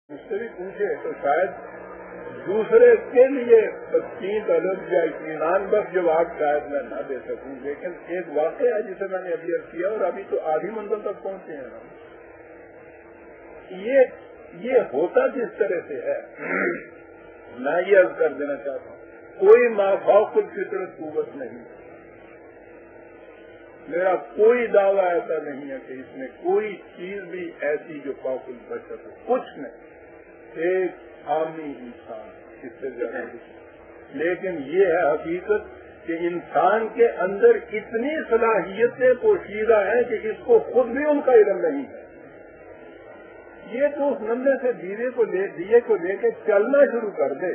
مجھ سے بھی پوچھے تو شاید دوسرے کے لیے تسکین طلب یا اطمینان بخش جواب شاید میں نہ دے سکوں، لیکن ایک واقعہ ہے جسے میں نے ابھی عرض کیا اور ابھی تو آدھی منزل تک پہنچے ہیں ہم۔ یہ ہوتا کس طرح سے ہے میں یہ عرض کر دینا چاہتا ہوں، کوئی مافوق الفطرت قوت نہیں، میرا کوئی دعویٰ ایسا نہیں ہے کہ اس میں کوئی چیز بھی ایسی جو فوق البشر ہو، کچھ نہیں، ایک عامی انسان اس سے زیادہ کچھ، لیکن یہ ہے حقیقت کہ انسان کے اندر اتنی صلاحیتیں پوشیدہ ہیں کہ اس کو خود بھی ان کا علم نہیں ہے۔ یہ تو اس نمبے سے دیے کو لے کے چلنا شروع کر دے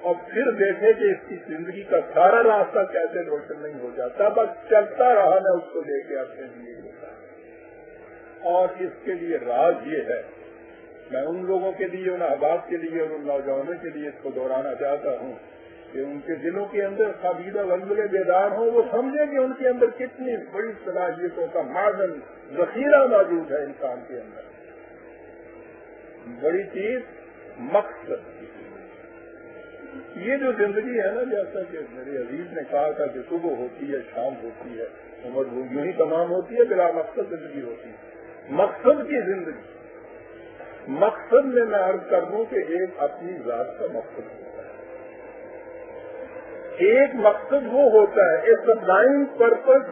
اور پھر دیکھے کہ اس کی زندگی کا سارا راستہ کیسے روشن نہیں ہو جاتا، بس چلتا رہا میں اس کو لے کے اپنے لیے ہوتا۔ اور اس کے لیے راز یہ ہے، میں ان لوگوں کے لیے، ان احباب کے لیے اور ان نوجوانوں کے لیے اس کو دہرانا چاہتا ہوں کہ ان کے دلوں کے اندر قابیدہ ولولے بیدار ہوں، وہ سمجھیں کہ ان کے اندر کتنی بڑی صلاحیتوں کا معدن ذخیرہ موجود ہے انسان کے اندر۔ بڑی چیز مقصد، یہ جو زندگی ہے نا، جیسا کہ میرے عزیز نے کہا تھا کہ صبح ہوتی ہے، شام ہوتی ہے، عمر یوں ہی تمام ہوتی ہے، بلا مقصد زندگی ہوتی ہے۔ مقصد کی زندگی، مقصد میں عرض کر دوں کہ ایک اپنی ذات کا مقصد ہوتا ہے، ایک مقصد وہ ہوتا ہے a sublime purpose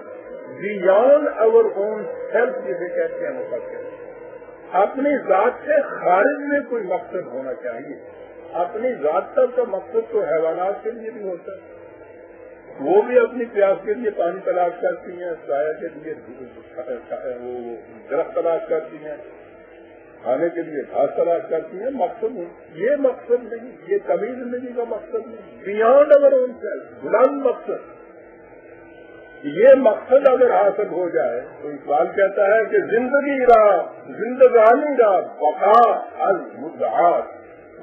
beyond our own self, جسے کہتے ہیں مفکر، اپنی ذات سے خارج میں کوئی مقصد ہونا چاہیے۔ اپنی ذات تک کا مقصد تو حیوانات کے لیے بھی ہوتا ہے، وہ بھی اپنی پیاس کے لیے پانی تلاش کرتی ہیں، سایہ کے لیے وہ درخت تلاش کرتی ہیں، کھانے کے لیے گھاس تلاش کرتی ہیں۔ مقصد یہ مقصد نہیں، یہ کبھی زندگی کا مقصد نہیں، بیانڈ اوور اون سیلف، بلند مقصد۔ یہ مقصد اگر حاصل ہو جائے تو اقبال کہتا ہے کہ زندگی را زندگانی را بقا از مدعات،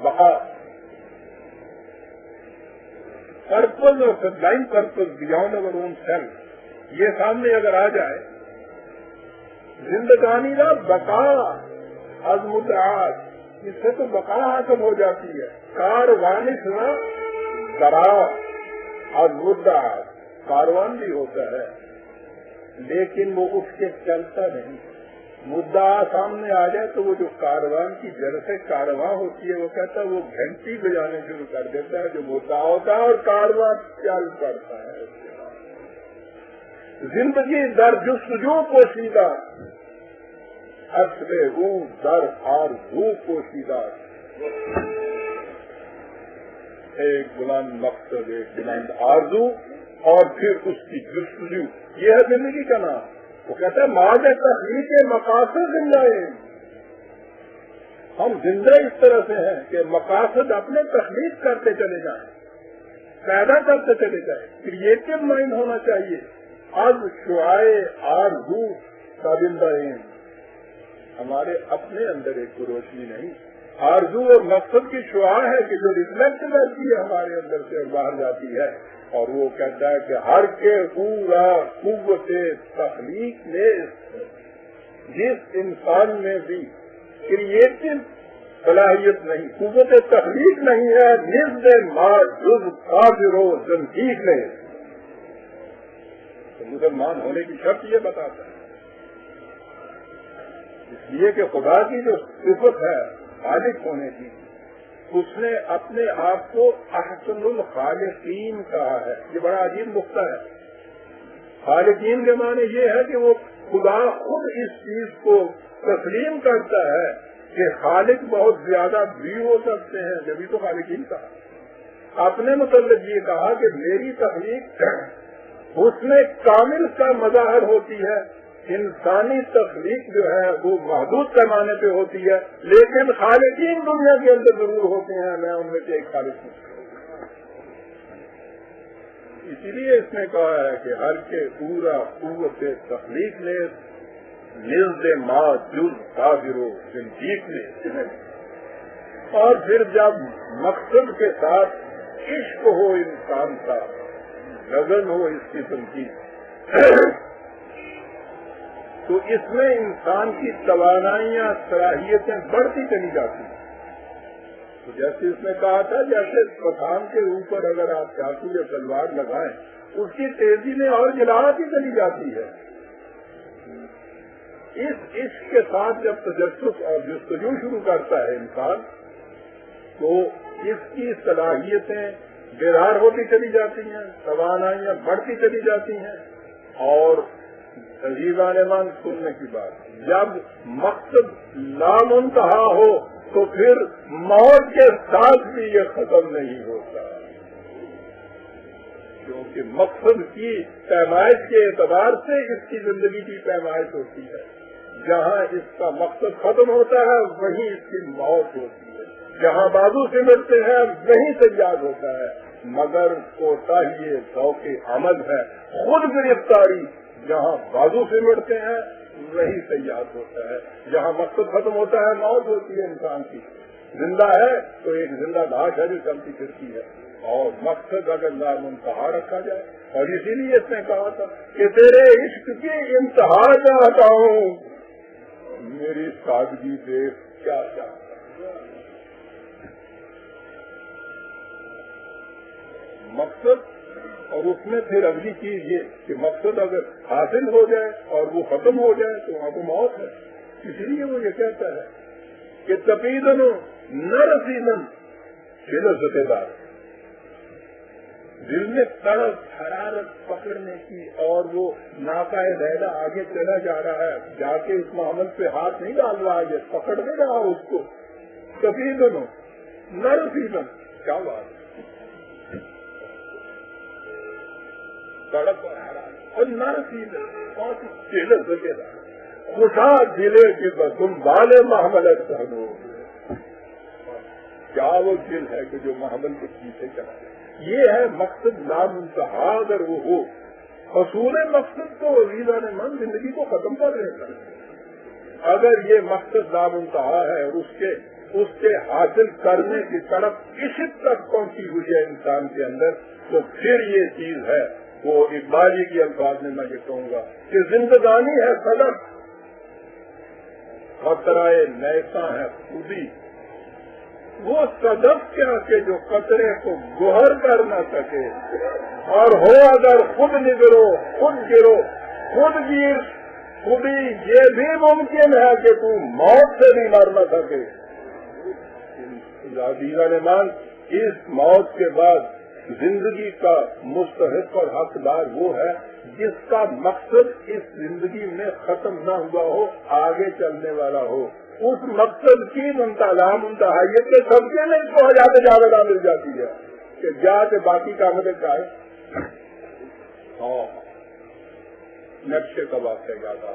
بقا پرپز اور سبلائم purpose beyond our own self, یہ سامنے اگر آ جائے، زندگانی را بقا از مدعات، اس سے تو بقا حاصل ہو جاتی ہے۔ کاروانی سنا درا از مدعات، کاروان بھی ہوتا ہے لیکن وہ اٹھ کے چلتا نہیں، مدعا سامنے آ جائے تو وہ جو کاروان کی جڑ سے کارواں ہوتی ہے، وہ کہتا ہے، وہ گھنٹی بجانے شروع کر دیتا ہے جو مدعا ہوتا ہے، اور کارواں چل پڑتا ہے۔ زندگی در جستجو پوشیدہ، اصل روح در آرزو پوشیدہ، ایک بلند مقصد، ایک بلند آرزو، اور پھر اس کی جستجو، یہ ہے زندگی کا نام۔ وہ کہتا ہے ماض تخلیق مقاصد زندہ ہے، ہم زندہ اس طرح سے ہیں کہ مقاصد اپنے تخلیق کرتے چلے جائیں، پیدا کرتے چلے جائیں، کریٹو مائنڈ ہونا چاہیے۔ اب شعائے آرزو کا زندہ ہے، ہمارے اپنے اندر ایک روشنی نہیں، آرزو اور مقصد کی شعاع ہے کہ جو ریفلیکٹ کرتی ہے ہمارے اندر سے باہر جاتی ہے، اور وہ کہتا ہے کہ ہر کے پورا قوت تخلیق نے جس انسان میں بھی کریٹو صلاحیت نہیں، قوت تخلیق نہیں ہے، نزد ما جز قادر و زندیق نے، تو مسلمان ہونے کی شرط یہ بتاتا ہے۔ اس لیے کہ خدا کی جو صفت ہے خالق ہونے کی، اس نے اپنے آپ کو احسن الخالقین کہا ہے۔ یہ بڑا عجیب نقطہ ہے۔ خالقین کے معنی یہ ہے کہ وہ خدا خود اس چیز کو تسلیم کرتا ہے کہ خالق بہت زیادہ بھی ہو سکتے ہیں، جبھی تو خالقین کہا۔ اپنے متعلق یہ کہا کہ میری تخلیق حسن کامل کا مظاہر ہوتی ہے، انسانی تخلیق جو ہے وہ محدود پیمانے پہ ہوتی ہے، لیکن خالقین دنیا کے اندر ضرور ہوتے ہیں، میں ان میں سے ایک خالق ہوں۔ اسی لیے اس نے کہا ہے کہ ہر کے پورا قوت تخلیق نے نزد ما جز قادر و زندیق نے، اور پھر جب مقصد کے ساتھ عشق ہو انسان کا، لگن ہو اس قسم کی، تو اس میں انسان کی توانائیاں، صلاحیتیں بڑھتی چلی جاتی ہیں۔ تو جیسے اس نے کہا تھا جیسے پٹھان کے اوپر اگر آپ چاقو یا تلوار لگائیں اس کی تیزی میں اور جلاوٹ ہی چلی جاتی ہے. اس عشق کے ساتھ جب تجسس اور جستجو شروع کرتا ہے انسان تو اس کی صلاحیتیں بیدار ہوتی چلی جاتی ہیں, توانائیاں بڑھتی چلی جاتی ہیں. اور عزیزان مان سننے کی بات, جب مقصد لامنتہا ہو تو پھر موت کے ساتھ بھی یہ ختم نہیں ہوتا, کیونکہ مقصد کی پیمائش کے اعتبار سے اس کی زندگی کی پیمائش ہوتی ہے. جہاں اس کا مقصد ختم ہوتا ہے وہیں اس کی موت ہوتی ہے, جہاں بازو سے ملتے ہیں وہیں سے یاد ہوتا ہے. مگر کوتاہی ذوق عمل ہے, خود گرفتاری جہاں بازو سے ملتے ہیں وہیں سے یاد ہوتا ہے. جہاں مقصد ختم ہوتا ہے موت ہوتی ہے انسان کی. زندہ ہے تو ایک زندہ لاش ہے جو چلتی پھرتی ہے, اور مقصد اگر لامنتہا رکھا جائے. اور اسی لیے اس نے کہا تھا کہ تیرے عشق کی انتہا چاہتا ہوں, میری سادگی دیکھ کیا چاہتا ہے. مقصد, اور اس میں پھر اگلی چیز یہ کہ مقصد اگر حاصل ہو جائے اور وہ ختم ہو جائے تو وہاں وہ موت ہے. اسی لیے وہ یہ کہتا ہے کہ تپیدن نہ رسیدن لذت دار, دل میں تڑپ حرارت پکڑنے کی, اور وہ ناقائے ریلا آگے چلا جا رہا ہے, جا کے اس معامل پہ ہاتھ نہیں ڈال رہا ہے, پکڑ نہیں رہا اس کو. تپیدن نہ رسیدن, کیا بات ہے, تڑپ اور حرارت اور نہ رسیدن اور لذت دار. خوشا دلے کے تم بالے محمل سہنو, کیا وہ دل ہے کہ جو محمل کے پیچھے چلا جائے. یہ ہے مقصد لامنتہا. اگر وہ ہو, حصول مقصد تو عزیزان من زندگی کو ختم کر رہے ہیں. اگر یہ مقصد لامنتہا ہے اور اس کے حاصل کرنے کی طرف اسی تک پہنچی ہوئی ہے انسان کے اندر, تو پھر یہ چیز ہے وہ اقبالی کے الفاظ میں یہ کہوں گا کہ زندگانی ہے صدف, خطرائے نیساں ہے خودی. وہ صدف کیا کہ جو قطرے کو گوہر کر نہ سکے, اور ہو اگر خود نگرو خود گرو خود گیر خودی, یہ بھی ممکن ہے کہ تو موت سے بھی مر نہ سکے. عزیزان مان, اس موت کے بعد زندگی کا مستحق اور حقدار وہ ہے جس کا مقصد اس زندگی میں ختم نہ ہوا ہو, آگے چلنے والا ہو. اس مقصد کی منتہائیت کے سبزے میں اس کو حیات جاویدہ مل جاتی ہے کہ جا کے باقی کا مدد چاہے. نقشے کا واقعہ یاد آ,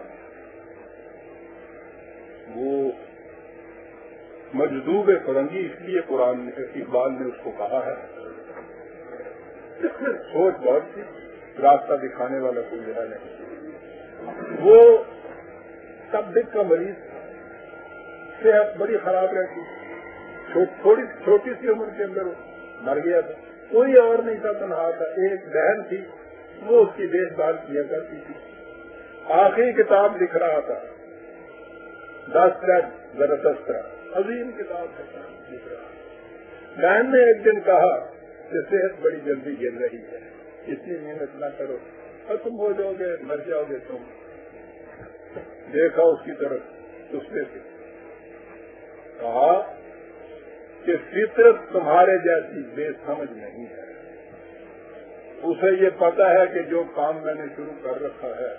وہ مجذوب فرنگی اس لیے قرآن اقبال نے اس کو کہا ہے. سوچ بہت تھی, راستہ دکھانے والا کوئی ہے نہیں. وہ تبدیل کا مریض, صحت بڑی خراب رہتی, تھوڑی چھوٹی سی عمر کے اندر مر گیا تھا. کوئی اور نہیں تھا, تنہا تھا. ایک بہن تھی وہ اس کی دیکھ بھال کیا کرتی تھی. آخری کتاب لکھ رہا تھا, 10 زرتشت, عظیم کتاب لکھ رہا. بہن نے ایک دن کہا کہ صحت بڑی جلدی گر رہی ہے, اتنی محنت نہ کرو, ختم ہو جاؤ گے, مر جاؤ گے تم. دیکھا اس کی طرف غصے سے, کہا کہ فطرت تمہارے جیسی بے سمجھ نہیں ہے. اسے یہ پتا ہے کہ جو کام میں نے شروع کر رکھا ہے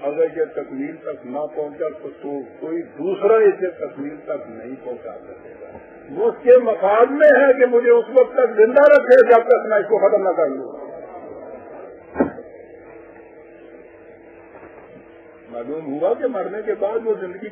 اگر یہ تکمیل تک نہ پہنچا تو کوئی دوسرا اسے تکمیل تک نہیں پہنچا سکے گا. وہ اس کے مفاد میں ہے کہ مجھے اس وقت تک زندہ رکھے جب تک میں اس کو ختم نہ کر لوں. معلوم ہوا کہ مرنے کے بعد وہ زندگی